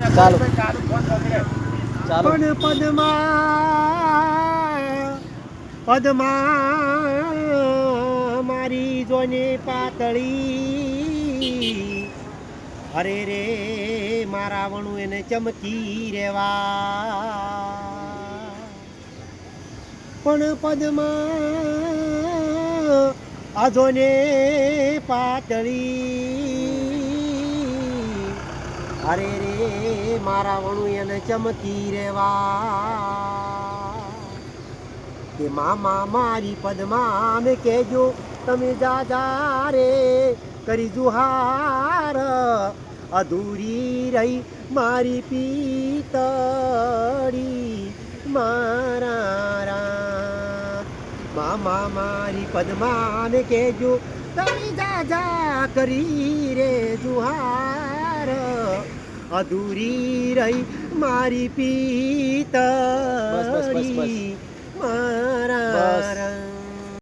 ચાલો ચાલો પણ પદમા મારી જોને પાતળી અરે રે મારા વણું એને ચમકી રેવા પણ પદમા આજોને પાતળી અરે રે મારા વણું એને ચમકી રેવા કે મામા મારી પદમા ને કહેજો તમે જાજા રે કરી જુહાર અધૂરી રહી મારી પીતળી મારા રામ મામા મારી પદમા ને કહેજો તમે જાજા કરી રે જુહાર અધૂરી રહી મારી બસ બસ બસ બસ પીતળી મારા બસ રામ